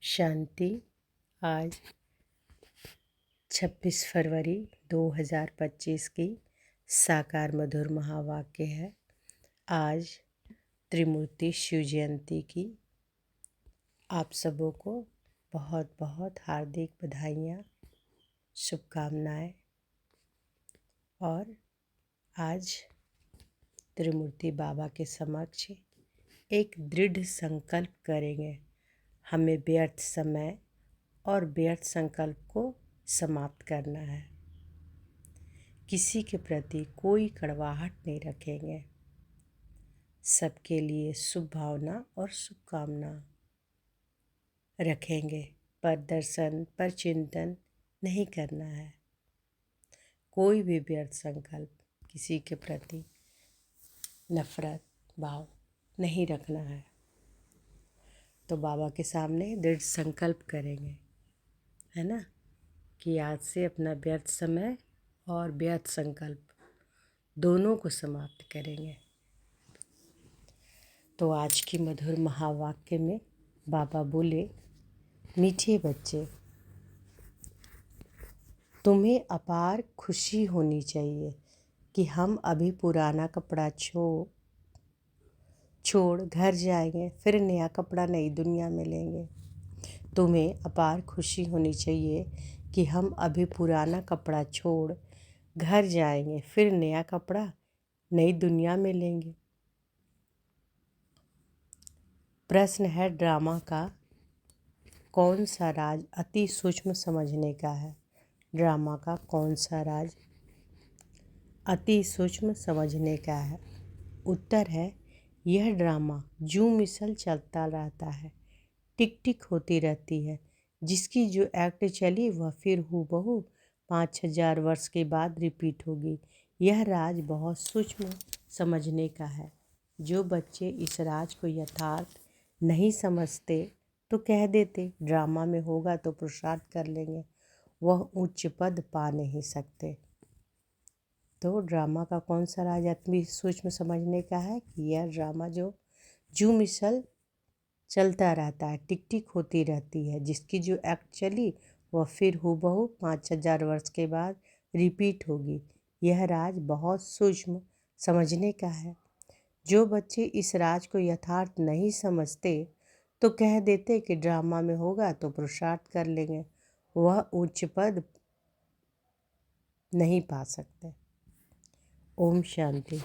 शांति। आज 26 फरवरी 2025 की साकार मधुर महावाक्य है। आज त्रिमूर्ति शिव जयंती की आप सबों को बहुत बहुत हार्दिक बधाइयाँ, शुभकामनाएं। और आज त्रिमूर्ति बाबा के समक्ष एक दृढ़ संकल्प करेंगे। हमें व्यर्थ समय और व्यर्थ संकल्प को समाप्त करना है। किसी के प्रति कोई कड़वाहट नहीं रखेंगे। सबके लिए शुभ भावना और शुभकामना रखेंगे। पर दर्शन पर चिंतन नहीं करना है। कोई भी व्यर्थ संकल्प, किसी के प्रति नफरत भाव नहीं रखना है। तो बाबा के सामने दृढ़ संकल्प करेंगे, है ना, कि आज से अपना व्यर्थ समय और व्यर्थ संकल्प दोनों को समाप्त करेंगे। तो आज की मधुर महावाक्य में बाबा बोले, मीठे बच्चे, तुम्हें अपार खुशी होनी चाहिए कि हम अभी पुराना कपड़ा छोड़ घर जाएंगे, फिर नया कपड़ा नई दुनिया में लेंगे। तुम्हें अपार खुशी होनी चाहिए कि हम अभी पुराना कपड़ा छोड़ घर जाएंगे, फिर नया कपड़ा नई दुनिया में लेंगे। प्रश्न है, ड्रामा का कौन सा राज अति सूक्ष्म समझने का है? ड्रामा का कौन सा राज अति सूक्ष्म समझने का है? उत्तर है, यह ड्रामा जू मिसल चलता रहता है, टिक टिक होती रहती है। जिसकी जो एक्ट चली वह फिर हूबहू 5000 वर्ष के बाद रिपीट होगी। यह राज बहुत सूक्ष्म समझने का है। जो बच्चे इस राज को यथार्थ नहीं समझते तो कह देते ड्रामा में होगा तो पुरुषार्थ कर लेंगे, वह उच्च पद पा नहीं सकते। तो ड्रामा का कौन सा राज अति सूक्ष्म समझने का है कि यह ड्रामा जो जू मिसल चलता रहता है, टिक टिक होती रहती है। जिसकी जो एक्ट चली वह फिर हूबहू 5000 वर्ष के बाद रिपीट होगी। यह राज बहुत सूक्ष्म समझने का है। जो बच्चे इस राज को यथार्थ नहीं समझते तो कह देते कि ड्रामा में होगा तो पुरुषार्थ कर लेंगे, वह उच्च पद नहीं पा सकते। ओम शांति।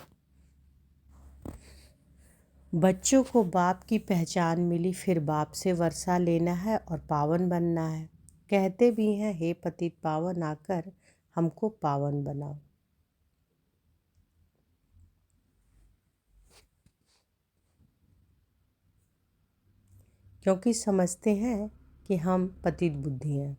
बच्चों को बाप की पहचान मिली, फिर बाप से वर्षा लेना है और पावन बनना है। कहते भी हैं, हे पतित पावन आकर हमको पावन बनाओ। क्योंकि समझते हैं कि हम पतित बुद्धि हैं।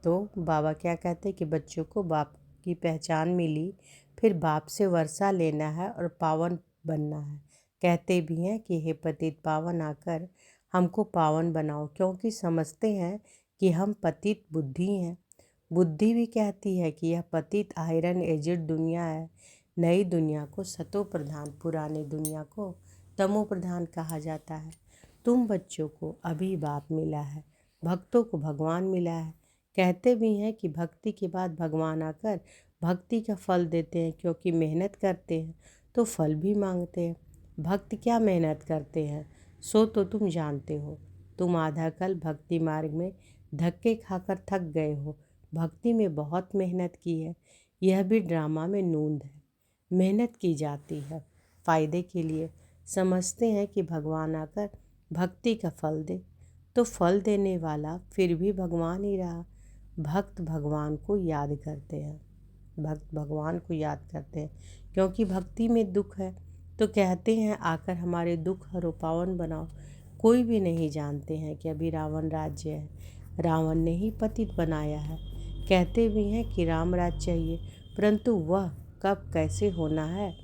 तो बाबा क्या कहते हैं कि बच्चों को बाप की पहचान मिली, फिर बाप से वर्षा लेना है और पावन बनना है। कहते भी हैं कि हे पतित पावन आकर हमको पावन बनाओ। क्योंकि समझते हैं कि हम पतित बुद्धि हैं। बुद्धि भी कहती है कि यह पतित आयरन एजेड दुनिया है। नई दुनिया को सतो प्रधान, पुरानी दुनिया को तमो प्रधान कहा जाता है। तुम बच्चों को अभी बाप मिला है, भक्तों को भगवान मिला है। कहते भी हैं कि भक्ति के बाद भगवान आकर भक्ति का फल देते हैं। क्योंकि मेहनत करते हैं तो फल भी मांगते हैं। भक्त क्या मेहनत करते हैं सो तो तुम जानते हो। तुम आधा कल भक्ति मार्ग में धक्के खाकर थक गए हो। भक्ति में बहुत मेहनत की है। यह भी ड्रामा में नूंद है। मेहनत की जाती है फ़ायदे के लिए। समझते हैं कि भगवान आकर भक्ति का फल दे, तो फल देने वाला फिर भी भगवान ही रहा। भक्त भगवान को याद करते हैं। भक्त भगवान को याद करते हैं क्योंकि भक्ति में दुख है तो कहते हैं आकर हमारे दुख हरो, पावन बनाओ। कोई भी नहीं जानते हैं कि अभी रावण राज्य है। रावण ने ही पतित बनाया है। कहते भी हैं कि राम राज्य चाहिए, परंतु वह कब कैसे होना है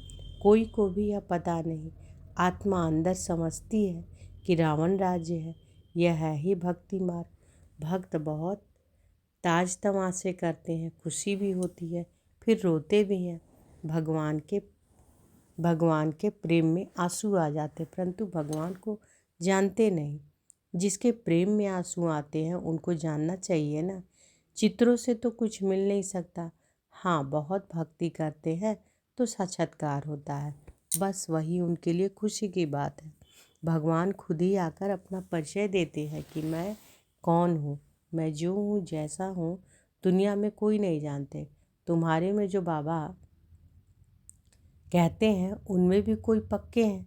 कोई को भी यह पता नहीं। आत्मा अंदर समझती है कि रावण राज्य है। यह है ही भक्ति मार्ग। भक्त बहुत ताज तमाशे करते हैं, खुशी भी होती है, फिर रोते भी हैं। भगवान के प्रेम में आंसू आ जाते, परंतु भगवान को जानते नहीं। जिसके प्रेम में आंसू आते हैं उनको जानना चाहिए ना। चित्रों से तो कुछ मिल नहीं सकता। हाँ, बहुत भक्ति करते हैं तो साक्षात्कार होता है, बस वही उनके लिए खुशी की बात है। भगवान खुद ही आकर अपना परिचय देते हैं कि मैं कौन हूँ। मैं जो हूँ, जैसा हूँ, दुनिया में कोई नहीं जानते। तुम्हारे में जो बाबा कहते हैं उनमें भी कोई पक्के हैं,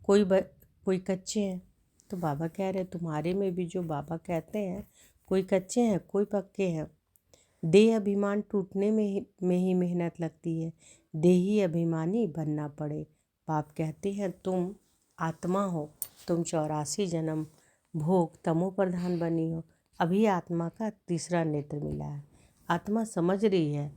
कोई कच्चे हैं। तो बाबा कह रहे तुम्हारे में भी जो बाबा कहते हैं कोई कच्चे हैं, कोई पक्के हैं। देह अभिमान टूटने में ही मेहनत लगती है। देही अभिमानी बनना पड़े। बाप कहते हैं तुम आत्मा हो, तुम 84 जन्म भोग तमो प्रधान बनी हो। अभी आत्मा का तीसरा नेत्र मिला है। आत्मा समझ रही है।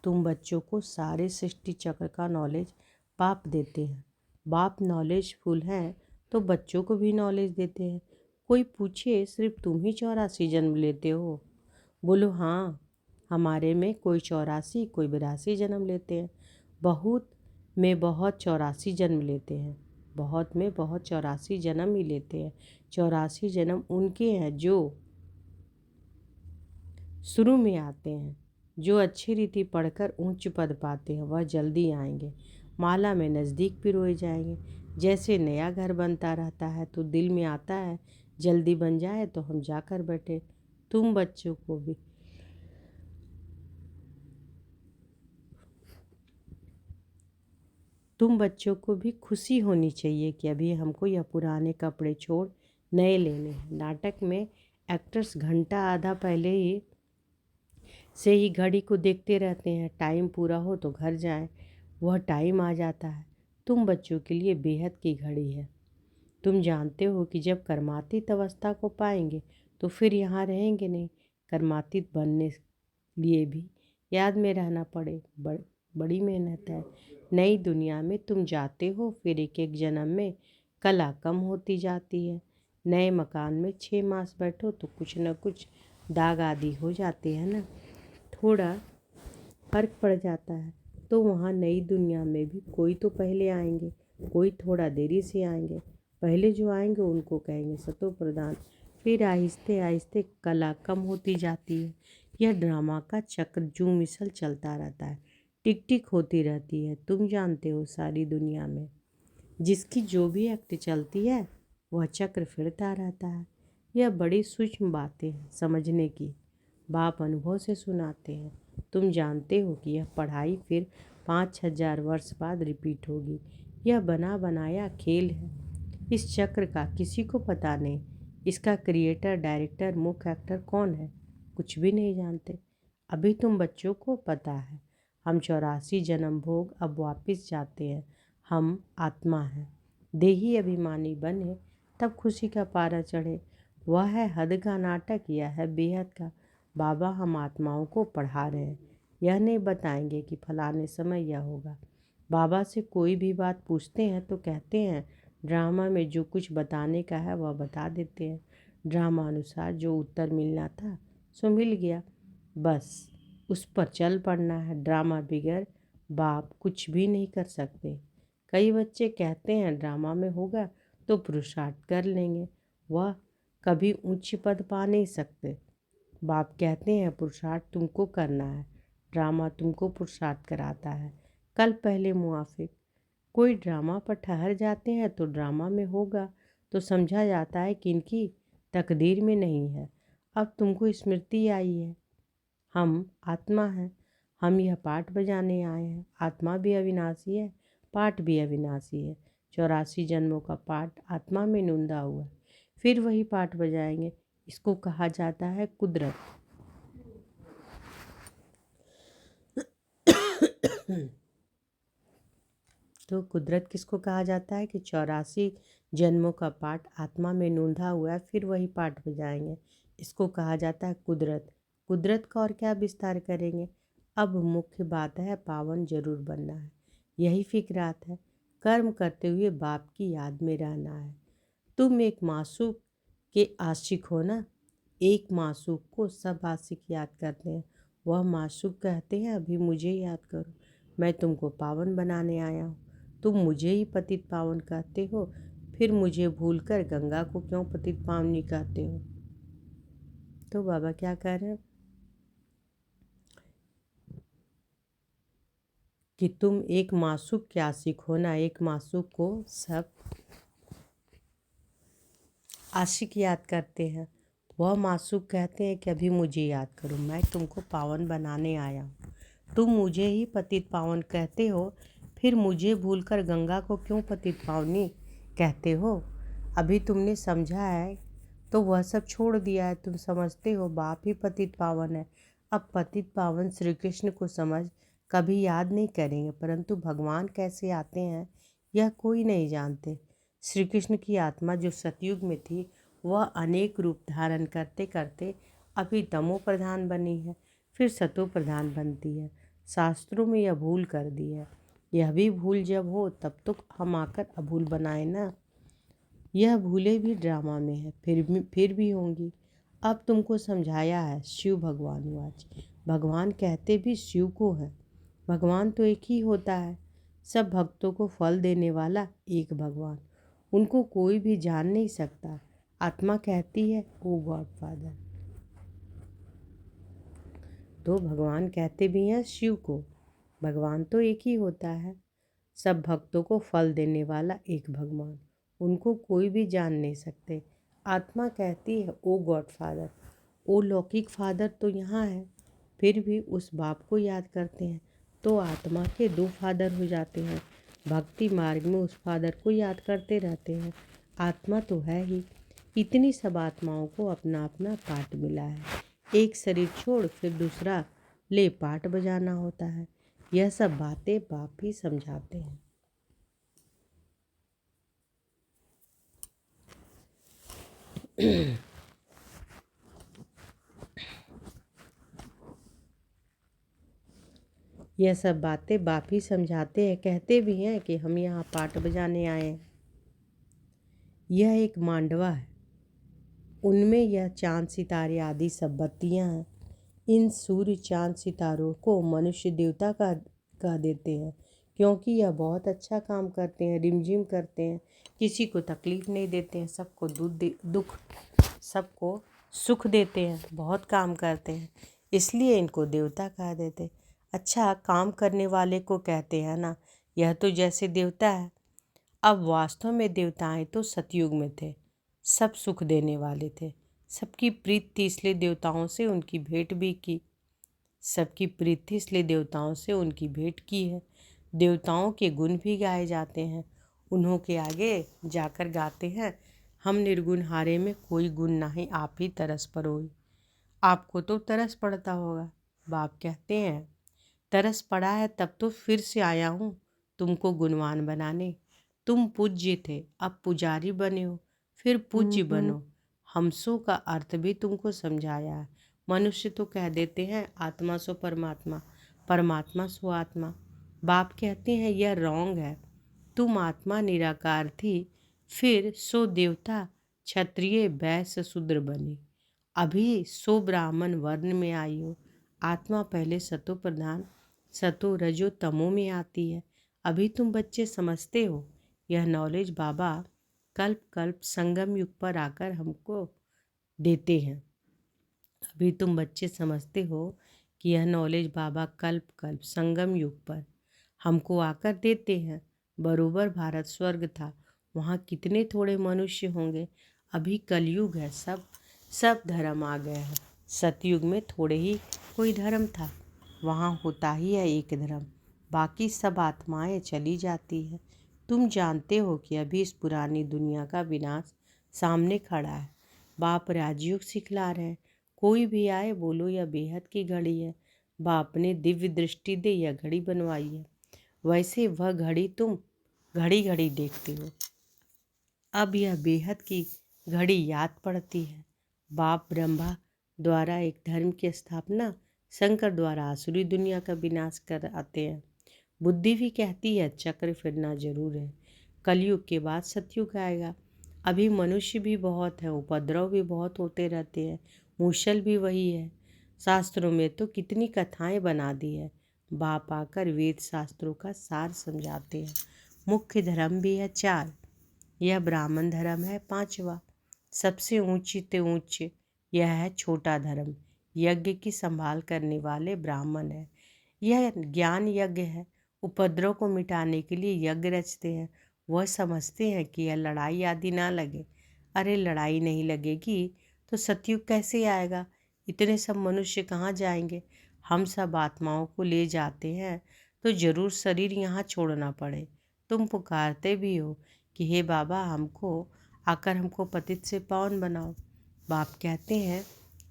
तुम बच्चों को सारे सृष्टि चक्र का नॉलेज बाप देते हैं। बाप नॉलेजफुल हैं तो बच्चों को भी नॉलेज देते हैं। कोई पूछे सिर्फ तुम ही 84 जन्म लेते हो? बोलो हाँ, हमारे में कोई 84, कोई 82 जन्म लेते हैं। बहुत में बहुत 84 जन्म लेते हैं। बहुत में बहुत 84 जन्म ही लेते हैं। 84 जन्म उनके हैं जो शुरू में आते हैं। जो अच्छी रीति पढ़कर उच्च पद पाते हैं वह जल्दी आएंगे, माला में नज़दीक पिरोए जाएंगे। जैसे नया घर बनता रहता है तो दिल में आता है जल्दी बन जाए तो हम जाकर बैठे। तुम बच्चों को भी खुशी होनी चाहिए कि अभी हमको यह पुराने कपड़े छोड़ नए लेने हैं। नाटक में एक्टर्स घंटा आधा पहले ही से ही घड़ी को देखते रहते हैं, टाइम पूरा हो तो घर जाएं। वह टाइम आ जाता है। तुम बच्चों के लिए बेहद की घड़ी है। तुम जानते हो कि जब कर्मातीत अवस्था को पाएंगे तो फिर यहाँ रहेंगे नहीं। कर्मातीत बनने लिए भी याद में रहना पड़े, बड़ी मेहनत है। नई दुनिया में तुम जाते हो, फिर एक एक जन्म में कला कम होती जाती है। नए मकान में 6 मास बैठो तो कुछ न कुछ दाग आदि हो जाते हैं ना, थोड़ा फर्क पड़ जाता है। तो वहाँ नई दुनिया में भी कोई तो पहले आएंगे, कोई थोड़ा देरी से आएंगे। पहले जो आएंगे उनको कहेंगे सतो प्रधान। फिर आहिस्ते आहिस्ते कला कम होती जाती है। यह ड्रामा का चक्र जू मिसल चलता रहता है, टिक टिक होती रहती है। तुम जानते हो सारी दुनिया में जिसकी जो भी एक्ट चलती है वह चक्र फिरता रहता है। यह बड़ी सूक्ष्म बातें हैं समझने की। बाप अनुभव से सुनाते हैं। तुम जानते हो कि यह पढ़ाई फिर 5000 वर्ष बाद रिपीट होगी। यह बना बनाया खेल है। इस चक्र का किसी को पता नहीं। इसका क्रिएटर, डायरेक्टर, मुख्य एक्टर कौन है, कुछ भी नहीं जानते। अभी तुम बच्चों को पता है हम 84 जन्म भोग अब वापस जाते हैं। हम आत्मा हैं। देही अभिमानी बने तब खुशी का पारा चढ़े। वह है हद का नाटक, यह है बेहद का। बाबा हम आत्माओं को पढ़ा रहे हैं, यह नहीं बताएंगे कि फलाने समय यह होगा। बाबा से कोई भी बात पूछते हैं तो कहते हैं ड्रामा में जो कुछ बताने का है वह बता देते हैं। ड्रामा अनुसार जो उत्तर मिलना था सो मिल गया, बस उस पर चल पड़ना है। ड्रामा बिगैर बाप कुछ भी नहीं कर सकते। कई बच्चे कहते हैं ड्रामा में होगा तो पुरुषार्थ कर लेंगे, वह कभी उच्च पद पा नहीं सकते। बाप कहते हैं पुरुषार्थ तुमको करना है, ड्रामा तुमको पुरुषार्थ कराता है। कल पहले मुआफिक कोई ड्रामा पर ठहर जाते हैं तो ड्रामा में होगा तो समझा जाता है कि इनकी तकदीर में नहीं है। अब तुमको स्मृति आई है, हम आत्मा हैं। हम यह पाठ बजाने आए हैं। आत्मा भी अविनाशी है, पाठ भी अविनाशी है। 84 जन्मों का पाठ आत्मा में नूंदा हुआ है, फिर वही पाठ बजाएंगे। इसको कहा जाता है कुदरत। तो कुदरत किसको कहा जाता है कि 84 जन्मों का पाठ आत्मा में नूंधा हुआ है, फिर वही पाठ बजाएंगे। इसको कहा जाता है कुदरत। कुदरत का और क्या विस्तार करेंगे। अब मुख्य बात है पावन जरूर बनना है, यही फिक्रात है। कर्म करते हुए बाप की याद में रहना है। तुम एक मासूक के आशिक हो ना। एक मासूक को सब आशिक याद करते हैं। वह मासूक कहते हैं अभी मुझे याद करो, मैं तुमको पावन बनाने आया हूँ। तुम मुझे ही पतित पावन कहते हो, फिर मुझे भूलकर गंगा को क्यों पतित पावनी कहते हो। तो बाबा क्या कह रहे हैं कि तुम एक मासूक के आशिक हो ना। एक मासूक को सब आशिक याद करते हैं। वह मासूक कहते हैं कि अभी मुझे याद करो, मैं तुमको पावन बनाने आया हूँ। तुम मुझे ही पतित पावन कहते हो, फिर मुझे भूलकर गंगा को क्यों पतित पावनी कहते हो। अभी तुमने समझा है तो वह सब छोड़ दिया है। तुम समझते हो बाप ही पतित पावन है। अब पतित पावन श्री कृष्ण को समझ कभी याद नहीं करेंगे, परंतु भगवान कैसे आते हैं यह कोई नहीं जानते। श्री कृष्ण की आत्मा जो सतयुग में थी वह अनेक रूप धारण करते करते अभी तमो प्रधान बनी है, फिर सतो प्रधान बनती है। शास्त्रों में यह भूल कर दी है। यह भी भूल जब हो तब तो हम आकर अभूल बनाए ना। यह भूले भी ड्रामा में है, फिर भी होंगी। अब तुमको समझाया है। शिव भगवान वाच भगवान कहते भी शिव को है। भगवान तो एक ही होता है, सब भक्तों को फल देने वाला एक भगवान। उनको कोई भी जान नहीं सकता। आत्मा कहती है ओ गॉड फादर। तो भगवान कहते भी हैं शिव को। भगवान तो एक ही होता है, सब भक्तों को फल देने वाला एक भगवान। उनको कोई भी जान नहीं सकते। आत्मा कहती है ओ गॉड फादर। ओ लौकिक फादर तो यहाँ है, फिर भी उस बाप को याद करते हैं तो आत्मा के दो फादर हो जाते हैं। भक्ति मार्ग में उस फादर को याद करते रहते हैं। आत्मा तो है ही। इतनी सब आत्माओं को अपना अपना पाठ मिला है। एक शरीर छोड़ फिर दूसरा ले पाठ बजाना होता है। यह सब बातें बाप ही समझाते हैं। यह सब बातें बाप ही समझाते हैं। कहते भी हैं कि हम यहाँ पाठ बजाने आए हैं। यह एक मांडवा है, उनमें यह चांद सितारे आदि सब बत्तियाँ हैं। इन सूर्य चांद सितारों को मनुष्य देवता का कह देते हैं, क्योंकि यह बहुत अच्छा काम करते हैं, रिमझिम करते हैं, किसी को तकलीफ नहीं देते हैं, सबको दुख सबको सुख देते हैं, बहुत काम करते हैं, इसलिए इनको देवता कह देते। अच्छा काम करने वाले को कहते हैं ना। यह तो जैसे देवता है। अब वास्तव में देवताएं तो सतयुग में थे, सब सुख देने वाले थे, सबकी प्रीत थी, इसलिए देवताओं से उनकी भेंट भी की। सबकी प्रीत थी इसलिए देवताओं से उनकी भेंट की है। देवताओं के गुण भी गाए जाते हैं। उन्हों के आगे जाकर गाते हैं हम निर्गुण हारे में कोई गुण नहीं, आप ही तरस परोई। आपको तो तरस पड़ता होगा। बाप कहते हैं तरस पड़ा है तब तो फिर से आया हूँ तुमको गुणवान बनाने। तुम पूज्य थे, अब पुजारी बने हो, फिर पूज्य बनो। हमसों का अर्थ भी तुमको समझाया है। मनुष्य तो कह देते हैं आत्मा सो परमात्मा, परमात्मा सो आत्मा। बाप कहते हैं यह रॉन्ग है। तुम आत्मा निराकार थी, फिर सो देवता क्षत्रिय वैश्य शूद्र बने, अभी सो ब्राह्मण वर्ण में आई हो। आत्मा पहले सतो प्रधान सतो रजो तमो में आती है। अभी तुम बच्चे समझते हो। यह नॉलेज बाबा कल्प कल्प संगम युग पर आकर हमको देते हैं। अभी तुम बच्चे समझते हो कि यह नॉलेज बाबा कल्प कल्प संगम युग पर हमको आकर देते हैं। बरोबर भारत स्वर्ग था, वहाँ कितने थोड़े मनुष्य होंगे। अभी कलयुग है, सब धर्म आ गए हैं। सतयुग में थोड़े ही कोई धर्म था, वहाँ होता ही है एक धर्म, बाकी सब आत्माएं चली जाती है। तुम जानते हो कि अभी इस पुरानी दुनिया का विनाश सामने खड़ा है। बाप राजयोग सिखला रहे हैं। कोई भी आए बोलो यह बेहद की घड़ी है। बाप ने दिव्य दृष्टि दे यह घड़ी बनवाई है, वैसे वह घड़ी तुम घड़ी घड़ी देखते हो। अब यह बेहद की घड़ी याद पड़ती है। बाप ब्रह्मा द्वारा एक धर्म की स्थापना, शंकर द्वारा आसुरी दुनिया का विनाश कर आते हैं। बुद्धि भी कहती है चक्र फिरना जरूर है। कलयुग के बाद सतयुग आएगा। अभी मनुष्य भी बहुत है, उपद्रव भी बहुत होते रहते हैं, मूसल भी वही है। शास्त्रों में तो कितनी कथाएं बना दी है। बाप आकर वेद शास्त्रों का सार समझाते हैं। मुख्य धर्म भी है चार, यह ब्राह्मण धर्म है 5वां। सबसे ऊंची ते ऊंच यह है छोटा धर्म। यज्ञ की संभाल करने वाले ब्राह्मण है। यह ज्ञान यज्ञ है। उपद्रव को मिटाने के लिए यज्ञ रचते हैं। वह समझते हैं कि यह लड़ाई आदि ना लगे। अरे लड़ाई नहीं लगेगी तो सतयुग कैसे आएगा? इतने सब मनुष्य कहाँ जाएंगे? हम सब आत्माओं को ले जाते हैं तो जरूर शरीर यहाँ छोड़ना पड़े। तुम पुकारते भी हो कि हे बाबा हमको पतित से पावन बनाओ। बाप कहते हैं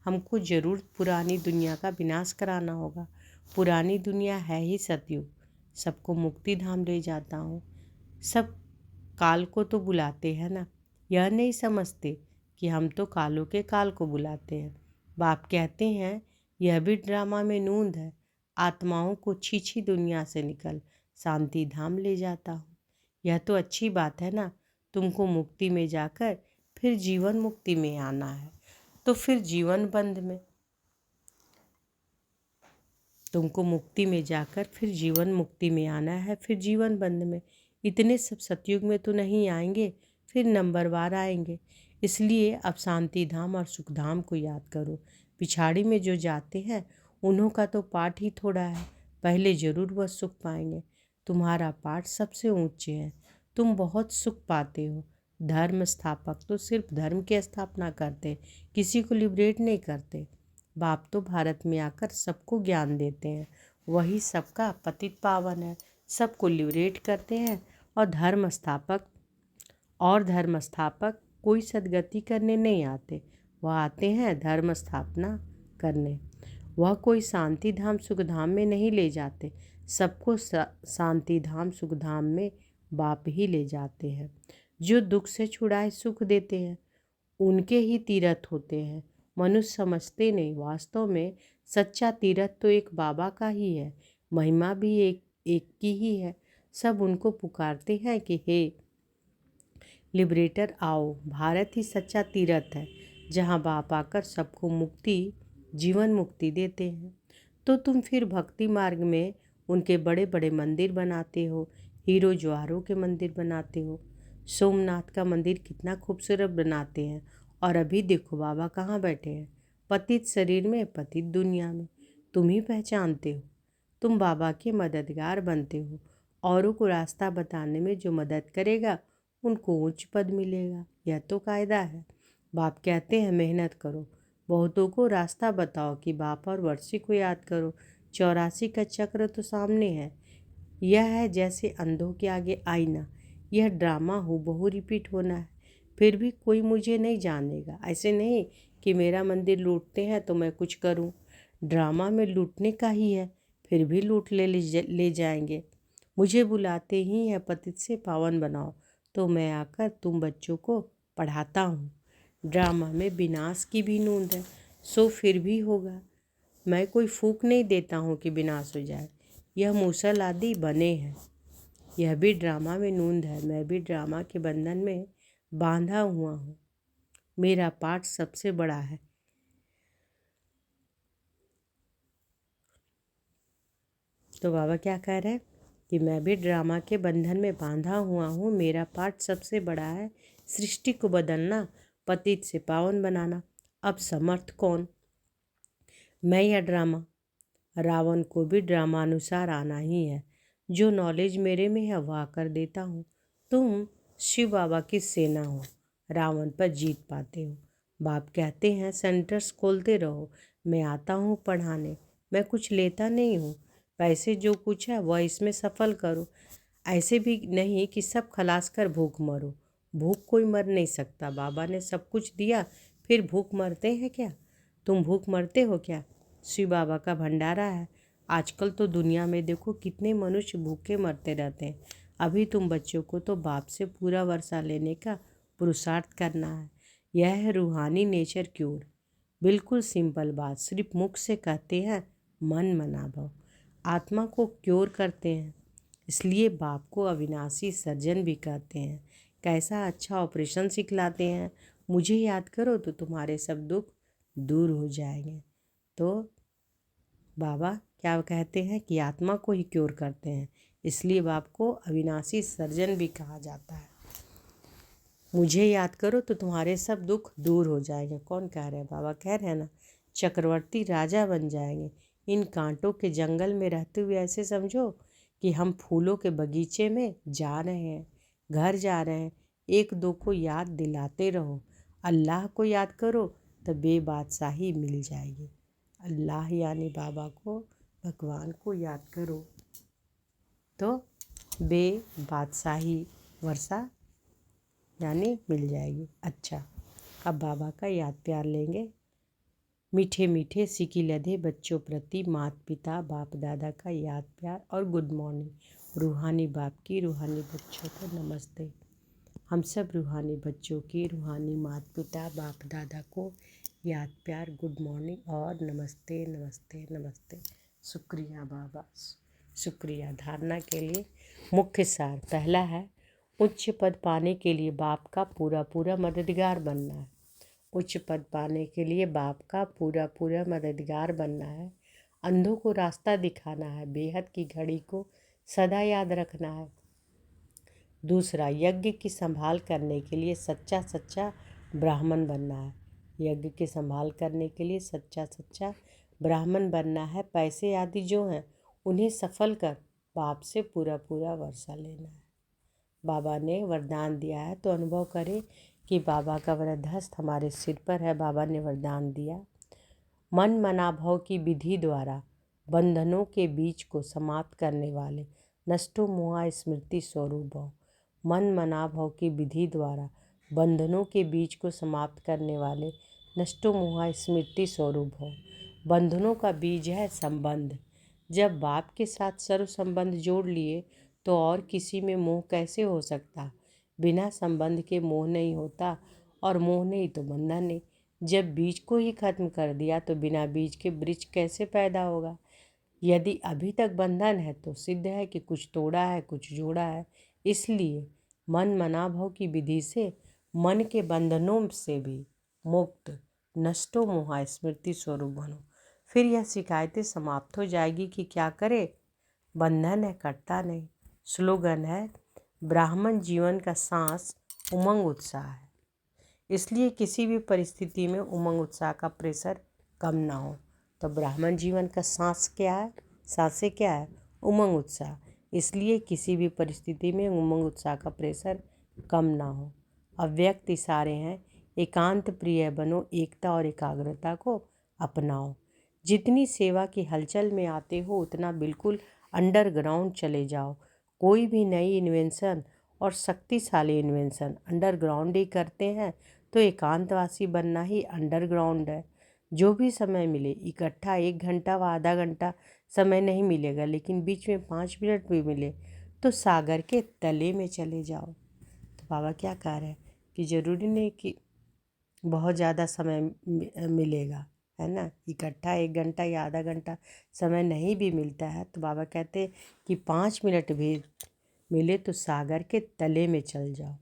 हमको जरूर पुरानी दुनिया का विनाश कराना होगा। पुरानी दुनिया है ही सतयुग। सबको मुक्ति धाम ले जाता हूँ। सब काल को तो बुलाते हैं ना, यह नहीं समझते कि हम तो कालों के काल को बुलाते हैं। बाप कहते हैं यह भी ड्रामा में नूंद है। आत्माओं को छीछी दुनिया से निकल शांति धाम ले जाता हूँ। यह तो अच्छी बात है ना। तुमको मुक्ति में जाकर फिर जीवन मुक्ति में आना है, तो फिर जीवन बंध में तुमको मुक्ति में जाकर फिर जीवन मुक्ति में आना है, फिर जीवन बंध में। इतने सब सतयुग में तो नहीं आएंगे, फिर नंबरवार आएंगे। इसलिए अब शांति धाम और सुख धाम को याद करो। पिछाड़ी में जो जाते हैं उन्हों का तो पाठ ही थोड़ा है, पहले जरूर वह सुख पाएंगे। तुम्हारा पाठ सबसे ऊंचे है, तुम बहुत सुख पाते हो। धर्म स्थापक तो सिर्फ धर्म की स्थापना करते, किसी को लिबरेट नहीं करते। बाप तो भारत में आकर सबको ज्ञान देते हैं, वही सबका पतित पावन है, सबको लिबरेट करते हैं। और धर्म स्थापक कोई सदगति करने नहीं आते, वह आते हैं धर्म स्थापना करने। वह कोई शांति धाम सुख धाम में नहीं ले जाते, सबको शांति धाम सुख धाम में बाप ही ले जाते हैं। जो दुख से छुड़ाए सुख देते हैं उनके ही तीर्थ होते हैं। मनुष्य समझते नहीं, वास्तव में सच्चा तीर्थ तो एक बाबा का ही है, महिमा भी एक की ही है। सब उनको पुकारते हैं कि हे लिबरेटर आओ। भारत ही सच्चा तीर्थ है जहाँ बाप आकर सबको जीवन मुक्ति देते हैं। तो तुम फिर भक्ति मार्ग में उनके बड़े बड़े मंदिर बनाते हो, हीरो जवाहरों के मंदिर बनाते हो, सोमनाथ का मंदिर कितना खूबसूरत बनाते हैं। और अभी देखो बाबा कहाँ बैठे हैं, पतित शरीर में पतित दुनिया में। तुम ही पहचानते हो, तुम बाबा के मददगार बनते हो। औरों को रास्ता बताने में जो मदद करेगा उनको उच्च पद मिलेगा, यह तो कायदा है। बाप कहते हैं मेहनत करो, बहुतों को रास्ता बताओ कि बाप और वर्षी को याद करो। 84 का चक्र तो सामने है, यह है जैसे अंधों के आगे आईना। यह ड्रामा हूबहू रिपीट होना है, फिर भी कोई मुझे नहीं जानेगा। ऐसे नहीं कि मेरा मंदिर लूटते हैं तो मैं कुछ करूं। ड्रामा में लूटने का ही है, फिर भी लूट ले जाएंगे। मुझे बुलाते ही है पतित से पावन बनाओ, तो मैं आकर तुम बच्चों को पढ़ाता हूँ। ड्रामा में विनाश की भी नूंद है, सो फिर भी होगा। मैं कोई फूंक नहीं देता हूँ कि विनाश हो जाए। यह मूसल आदि बने हैं, यह भी ड्रामा में नूंद है। मैं भी ड्रामा के बंधन में बांधा हुआ हूँ। मेरा पाठ सबसे बड़ा है। तो बाबा क्या कह रहे हैं कि मैं भी ड्रामा के बंधन में बांधा हुआ हूँ, मेरा पाठ सबसे बड़ा है। सृष्टि को बदलना, पतित से पावन बनाना। अब समर्थ कौन, मैं या ड्रामा? रावण को भी ड्रामा अनुसार आना ही है। जो नॉलेज मेरे में है वह कर देता हूँ। तुम शिव बाबा की सेना हो, रावण पर जीत पाते हो। बाप कहते हैं सेंटर्स खोलते रहो, मैं आता हूँ पढ़ाने। मैं कुछ लेता नहीं हूँ, पैसे जो कुछ है वह इसमें सफल करो। ऐसे भी नहीं कि सब खलास कर भूख मरो, भूख कोई मर नहीं सकता। बाबा ने सब कुछ दिया, फिर भूख मरते हैं क्या? तुम भूख मरते हो क्या? शिव बाबा का भंडारा है। आजकल तो दुनिया में देखो कितने मनुष्य भूखे मरते रहते हैं। अभी तुम बच्चों को तो बाप से पूरा वर्षा लेने का पुरुषार्थ करना है। यह है रूहानी नेचर क्योर। बिल्कुल सिंपल बात, सिर्फ मुख से कहते हैं, मन मना भाव। आत्मा को क्योर करते हैं, इसलिए बाप को अविनाशी सर्जन भी कहते हैं। कैसा अच्छा ऑपरेशन सिखलाते हैं। मुझे याद करो तो तुम्हारे सब दुख दूर हो जाएंगे। तो बाबा क्या कहते हैं कि आत्मा को ही क्योर करते हैं, इसलिए बाप को अविनाशी सर्जन भी कहा जाता है। मुझे याद करो तो तुम्हारे सब दुख दूर हो जाएंगे। कौन कह रहे हैं? बाबा कह रहे हैं ना, चक्रवर्ती राजा बन जाएंगे। इन कांटों के जंगल में रहते हुए ऐसे समझो कि हम फूलों के बगीचे में जा रहे हैं, घर जा रहे हैं। एक दो को याद दिलाते रहो, अल्लाह को याद करो तो बेबादशाही मिल जाएगी। अल्लाह यानी बाबा को, भगवान को याद करो तो बेबादशाही वर्षा यानी मिल जाएगी। अच्छा, अब बाबा का याद प्यार लेंगे। मीठे मीठे सिकी लधे बच्चों प्रति माता पिता बाप दादा का याद प्यार और गुड मॉर्निंग। रूहानी बाप की रूहानी बच्चों को नमस्ते। हम सब रूहानी बच्चों की रूहानी माता पिता बाप दादा को याद प्यार, गुड मॉर्निंग और नमस्ते नमस्ते नमस्ते। शुक्रिया बाबा, शुक्रिया। धारणा के लिए मुख्य सार पहला है, उच्च पद पाने के लिए बाप का पूरा पूरा मददगार बनना है। उच्च पद पाने के लिए बाप का पूरा पूरा मददगार बनना है। अंधों को रास्ता दिखाना है। बेहद की घड़ी को सदा याद रखना है। दूसरा, यज्ञ की संभाल करने के लिए सच्चा सच्चा ब्राह्मण बनना है। यज्ञ की संभाल करने के लिए सच्चा सच्चा ब्राह्मण बनना है। पैसे आदि जो हैं उन्हें सफल कर बाप से पूरा पूरा वर्षा लेना है। बाबा ने वरदान दिया है तो अनुभव करें कि बाबा का वरदहस्त हमारे सिर पर है। बाबा ने वरदान दिया, मन मनाभव की विधि द्वारा बंधनों के बीच को समाप्त करने वाले नष्टो मोहा स्मृति स्वरूप भव। मन मनाभव की विधि द्वारा बंधनों के बीच को समाप्त करने वाले नष्टो मोहा स्मृति स्वरूप भव। बंधनों का बीज है संबंध। जब बाप के साथ सर्व संबंध जोड़ लिए तो और किसी में मोह कैसे हो सकता? बिना संबंध के मोह नहीं होता और मोह नहीं तो बंधन नहीं। जब बीज को ही खत्म कर दिया तो बिना बीज के वृक्ष कैसे पैदा होगा? यदि अभी तक बंधन है तो सिद्ध है कि कुछ तोड़ा है, कुछ जोड़ा है। इसलिए मन मनाभव की विधि से मन के बंधनों से भी मुक्त नष्टो मोहा स्मृति स्वरूप बनो। फिर यह शिकायतें समाप्त हो जाएगी कि क्या करे, बंधन है कटता नहीं। स्लोगन है, ब्राह्मण जीवन का सांस उमंग उत्साह है। इसलिए किसी भी परिस्थिति में उमंग उत्साह का प्रेशर कम ना हो। तो ब्राह्मण जीवन का सांस क्या है? सांसें क्या है? उमंग उत्साह। इसलिए किसी भी परिस्थिति में उमंग उत्साह का प्रेशर कम ना हो। अव्यक्त इशारे हैं, एकांत प्रिय बनो, एकता और एकाग्रता को अपनाओ। जितनी सेवा की हलचल में आते हो उतना बिल्कुल अंडरग्राउंड चले जाओ। कोई भी नई इन्वेंशन और शक्तिशाली इन्वेंशन अंडरग्राउंड ही करते हैं तो एकांतवासी बनना ही अंडरग्राउंड है। जो भी समय मिले, इकट्ठा 1 घंटा व आधा घंटा समय नहीं मिलेगा, लेकिन बीच में 5 मिनट भी मिले तो सागर के तले में चले जाओ। तो बाबा क्या कह रहे हैं कि ज़रूरी नहीं कि बहुत ज़्यादा समय मिलेगा, है ना। इकट्ठा 1 घंटा या आधा घंटा समय नहीं भी मिलता है तो बाबा कहते हैं कि 5 मिनट भी मिले तो सागर के तले में चल जाओ।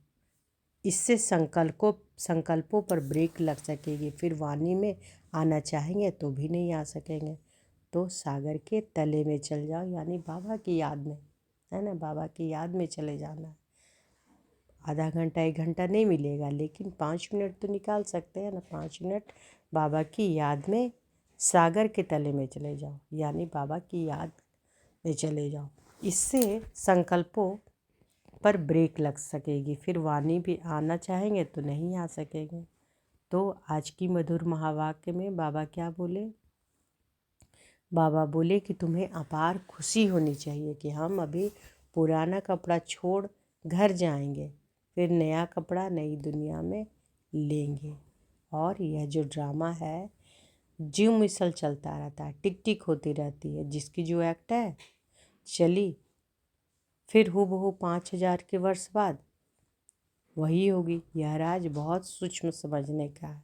इससे संकल्पों पर ब्रेक लग सकेगी। फिर वाणी में आना चाहेंगे तो भी नहीं आ सकेंगे। तो सागर के तले में चल जाओ यानी बाबा की याद में, है ना, बाबा की याद में चले जाना। आधा घंटा 1 घंटा नहीं मिलेगा लेकिन 5 मिनट तो निकाल सकते हैं ना। 5 मिनट बाबा की याद में सागर के तले में चले जाओ यानी बाबा की याद में चले जाओ। इससे संकल्पों पर ब्रेक लग सकेगी। फिर वाणी भी आना चाहेंगे तो नहीं आ सकेंगे। तो आज की मधुर महावाक्य में बाबा क्या बोले? बाबा बोले कि तुम्हें अपार खुशी होनी चाहिए कि हम अभी पुराना कपड़ा छोड़ घर जाएंगे, फिर नया कपड़ा नई दुनिया में लेंगे। और यह जो ड्रामा है जीव मिसल चलता रहता है, टिक टिक होती रहती है। जिसकी जो एक्ट है चली, फिर हूबहू 5000 के वर्ष बाद वही होगी। यह राज बहुत सूक्ष्म समझने का है।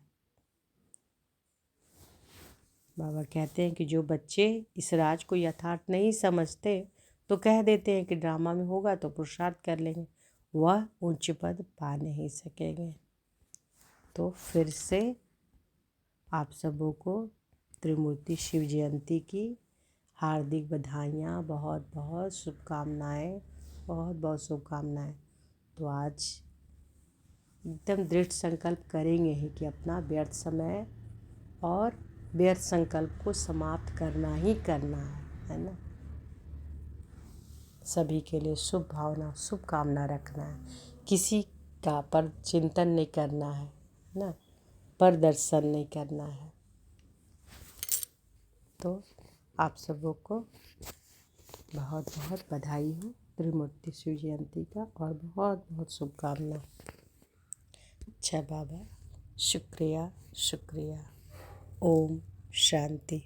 बाबा कहते हैं कि जो बच्चे इस राज को यथार्थ नहीं समझते तो कह देते हैं कि ड्रामा में होगा तो पुरुषार्थ कर लेंगे, वह उच्च पद पा नहीं सकेंगे। तो फिर से आप सबों को त्रिमूर्ति शिव जयंती की हार्दिक बधाइयाँ, बहुत बहुत शुभकामनाएँ, बहुत बहुत शुभकामनाएँ। तो आज एकदम दृढ़ संकल्प करेंगे ही कि अपना व्यर्थ समय और व्यर्थ संकल्प को समाप्त करना ही करना है ना। सभी के लिए शुभ भावना, शुभ कामना रखना है, किसी का पर चिंतन नहीं करना है ना, पर दर्शन नहीं करना है। तो आप सबों को बहुत बहुत बधाई हो त्रिमूर्ति शिव जयंती का और बहुत बहुत शुभकामना। अच्छा बाबा, शुक्रिया शुक्रिया। ओम शांति।